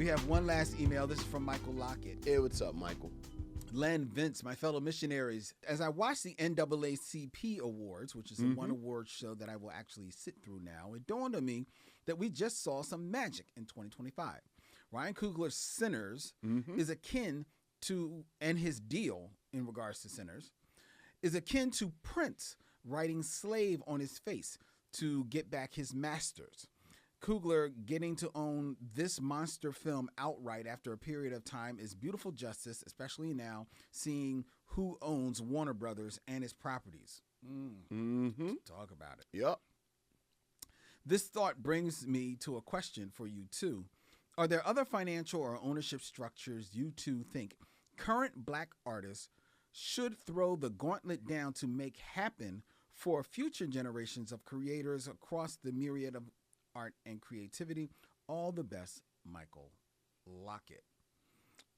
We have one last email. This is from Michael Lockett. Hey, what's up, Michael? Len, Vince, my fellow missionaries, as I watch the NAACP Awards, which is the one award show that I will actually sit through now, it dawned on me that we just saw some magic in 2025. Ryan Coogler's Sinners is akin to, and his deal in regards to Sinners, is akin to Prince writing Slave on his face to get back his masters. Coogler getting to own this monster film outright after a period of time is beautiful justice, especially now seeing who owns Warner Brothers and its properties. Talk about it. Yep. This thought brings me to a question for you too. Are there other financial or ownership structures you two think current Black artists should throw the gauntlet down to make happen for future generations of creators across the myriad of art and creativity? All the best, Michael Lockett.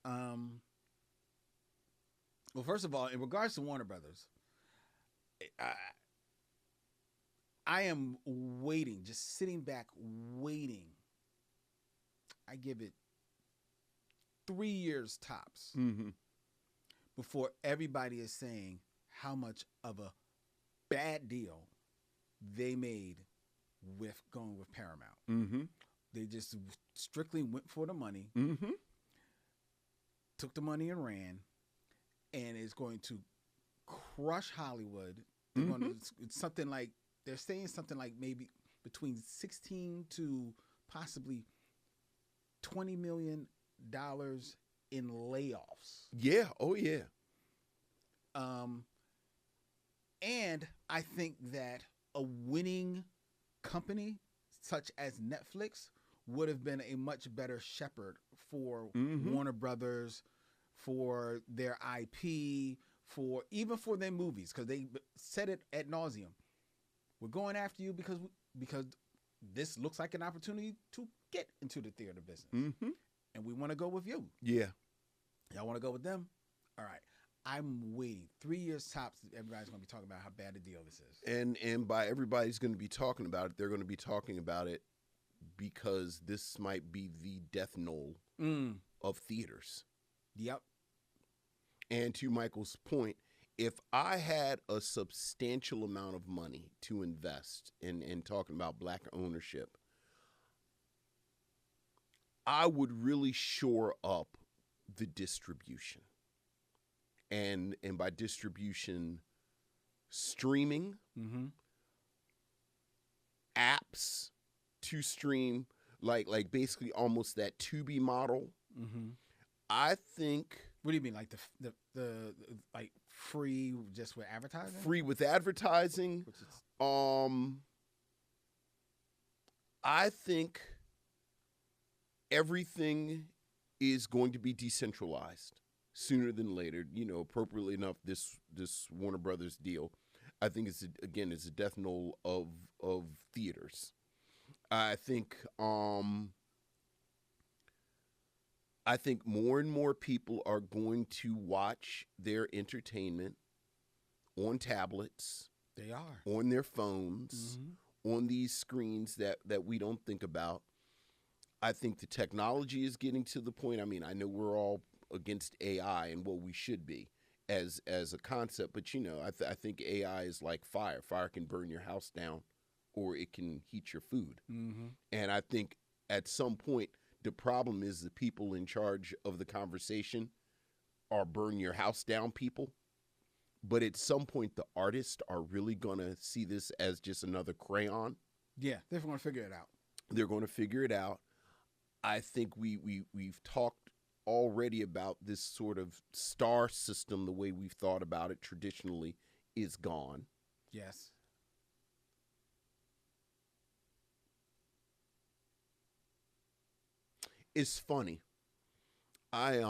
Well, first of all, in regards to Warner Brothers, I am waiting, just sitting back, waiting. I give it 3 years tops before everybody is saying how much of a bad deal they made with going with Paramount. They just strictly went for the money, took the money and ran, and is going to crush Hollywood. It's something like, they're saying something like maybe between 16 to possibly $20 million in layoffs. Yeah. Oh, yeah. And I think that a winning company such as Netflix would have been a much better shepherd for Warner Brothers, for their IP, for even for their movies, because they said it ad nauseum. We're going after you because this looks like an opportunity to get into the theater business, and we want to go with you. Yeah. Y'all want to go with them? All right. I'm waiting 3 years tops. Everybody's going to be talking about how bad a deal this is. And by everybody's going to be talking about it, they're going to be talking about it because this might be the death knell of theaters. Yep. And to Michael's point, if I had a substantial amount of money to invest in talking about Black ownership, I would really shore up the distribution. And by distribution, streaming, apps to stream, like basically almost that Tubi model. I think. What do you mean, like the like free just with advertising? Free with advertising. I think everything is going to be decentralized sooner than later. You know, appropriately enough, this Warner Brothers deal, I think it's a death knell of theaters. I think more and more people are going to watch their entertainment on tablets. They are. On their phones, on these screens that we don't think about. I think the technology is getting to the point. I mean, I know we're all against AI and what we should be as a concept, but you know, I think AI is like fire. Fire can burn your house down, or it can heat your food. And I think at some point the problem is the people in charge of the conversation are burn your house down people. But at some point the artists are really going to see this as just another crayon. Yeah, they're going to figure it out. They're going to figure it out. I think we've talked already about this sort of star system, the way we've thought about it traditionally, is gone. Yes. It's funny. I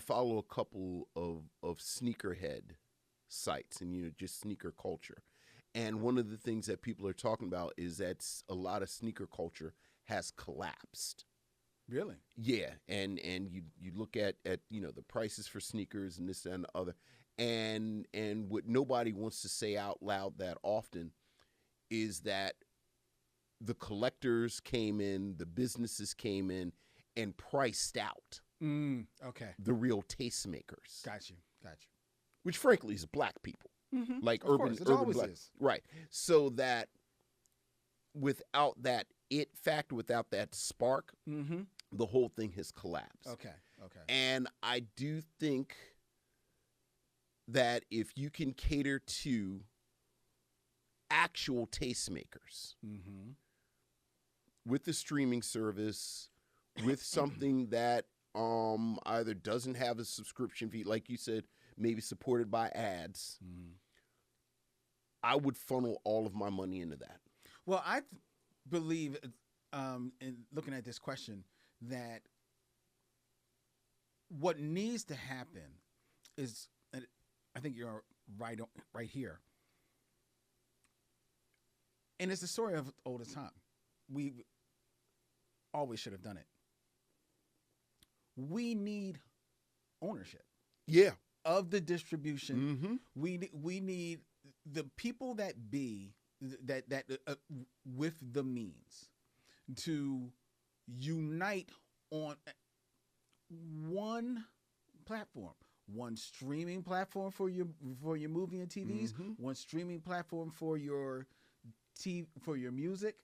follow a couple of sneakerhead sites and, you know, just sneaker culture. And one of the things that people are talking about is that a lot of sneaker culture has collapsed. Really? Yeah. And you look at you know, the prices for sneakers and this and the other. And what nobody wants to say out loud that often is that the collectors came in, the businesses came in, and priced out Okay. the real tastemakers. Got you. Which frankly is black people. Like Of urban, course, it urban always black. is. Right. So that without that it factor, without that spark, the whole thing has collapsed. Okay. And I do think that if you can cater to actual tastemakers with the streaming service, with something that either doesn't have a subscription fee, like you said, maybe supported by ads, I would funnel all of my money into that. Well, I believe, in looking at this question, that what needs to happen is, and I think you're right here, and it's the story of older time. We always should have done it. We need ownership. Yeah. Of the distribution. We need the people that with the means to unite on one platform, one streaming platform for your movie and TVs, one streaming platform for your music.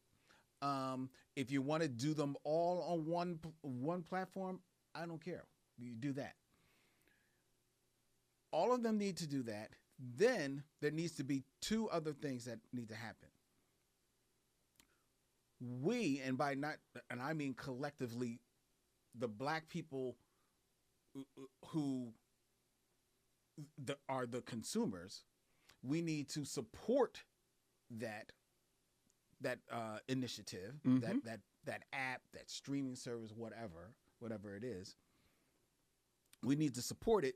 If you want to do them all on one platform, I don't care. You do that. All of them need to do that. Then there needs to be two other things that need to happen. We, and I mean collectively, the black people who are the consumers, we need to support that initiative, that app, that streaming service, whatever it is. We need to support it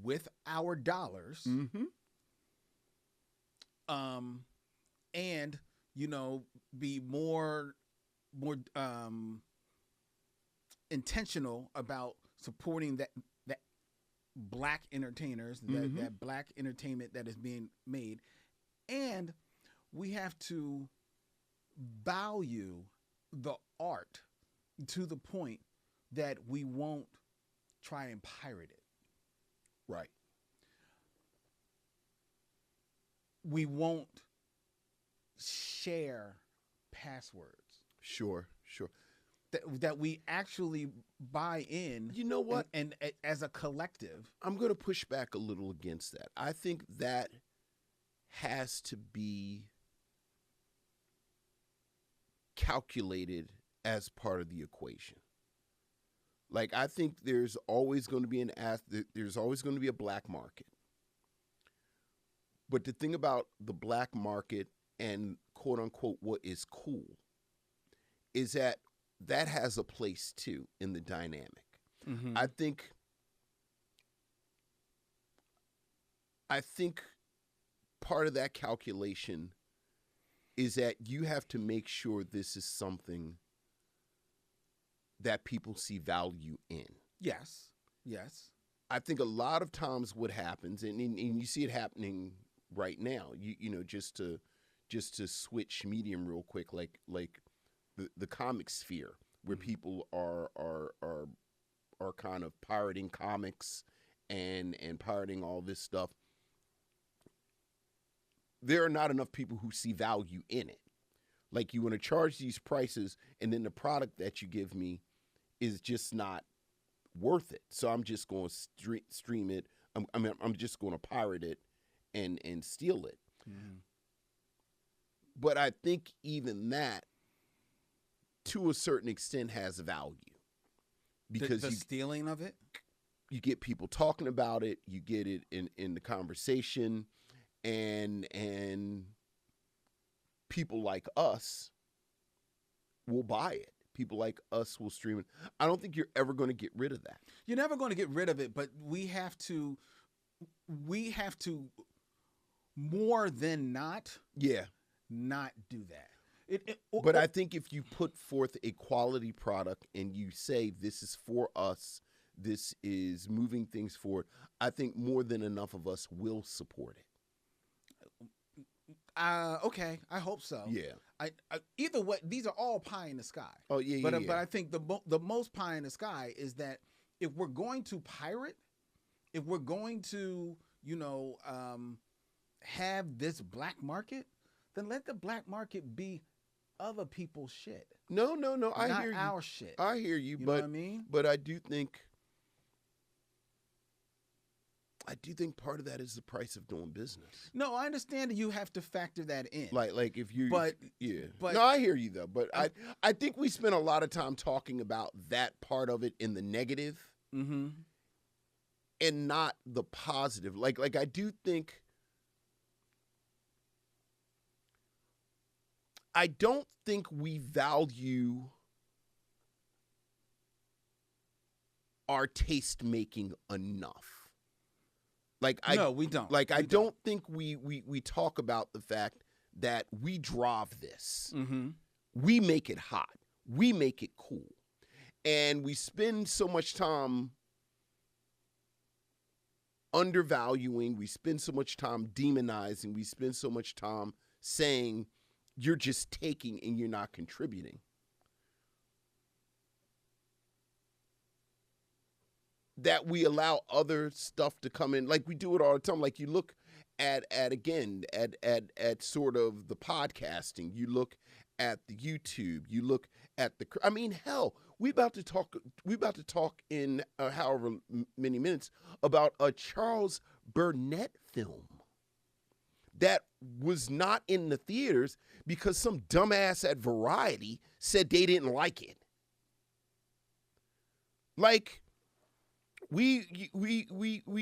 with our dollars, and be more intentional about supporting that black entertainers, that black entertainment that is being made, and we have to value the art to the point that we won't try and pirate it. Right. We won't share passwords. Sure. That we actually buy in. You know what? And as a collective. I'm going to push back a little against that. I think that has to be calculated as part of the equation. Like, I think there's always going to be there's always going to be a black market. But the thing about the black market and quote unquote what is cool is that has a place too in the dynamic. I think part of that calculation is that you have to make sure this is something that people see value in. Yes. I think a lot of times what happens, and you see it happening right now, you know, just to switch medium real quick, like the comic sphere, where people are kind of pirating comics and pirating all this stuff. There are not enough people who see value in it. Like, you want to charge these prices, and then the product that you give me is just not worth it. So I'm just going to stream it. I'm just going to pirate it and steal it. But I think even that, to a certain extent, has value, because the stealing of it, you get people talking about it, you get it in the conversation, and people like us will buy it. People like us will stream it. I don't think you're ever going to get rid of that. You're never going to get rid of it, but we have to more than not do that. But I think if you put forth a quality product and you say, this is for us, this is moving things forward, I think more than enough of us will support it. Okay, I hope so. Yeah. I either way, these are all pie in the sky. Oh yeah, But yeah. but I think the most pie in the sky is that if we're going to pirate, if we're going to have this black market, then let the black market be other people's shit. No. I not hear you. our shit. I hear you, You but know what I mean? but I do think part of that is the price of doing business. No, I understand that you have to factor that in. Like if you, But no, I hear you though. But I think we spend a lot of time talking about that part of it in the negative, mm-hmm. and not the positive. Like I do think. I don't think we value our taste making enough. No, we don't. I don't think we talk about the fact that we drive this. Mm-hmm. We make it hot. We make it cool. And we spend so much time undervaluing. We spend so much time demonizing. We spend so much time saying you're just taking and you're not contributing. That we allow other stuff to come in, like we do it all the time. Like you look at sort of the podcasting, you look at the YouTube, you look at the. I mean, hell, we about to talk in however many minutes about a Charles Burnett film that was not in the theaters because some dumbass at Variety said they didn't like it. Like. We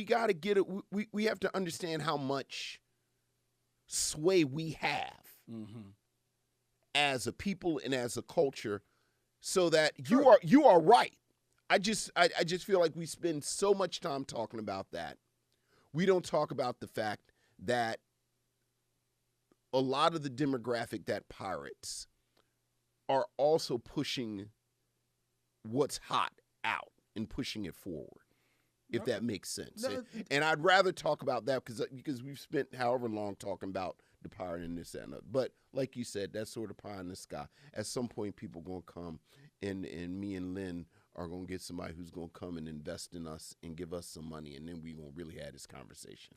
got to get it. We have to understand how much sway we have mm-hmm. as a people and as a culture, so that True. you are right. I just feel like we spend so much time talking about that. We don't talk about the fact that a lot of the demographic that pirates are also pushing what's hot out and pushing it forward. If that makes sense. No, and I'd rather talk about that because we've spent however long talking about the pirate and this and that. But like you said, that's sort of pie in the sky. At some point, people going to come and me and Lynn are going to get somebody who's going to come and invest in us and give us some money. And then we're going to really have this conversation.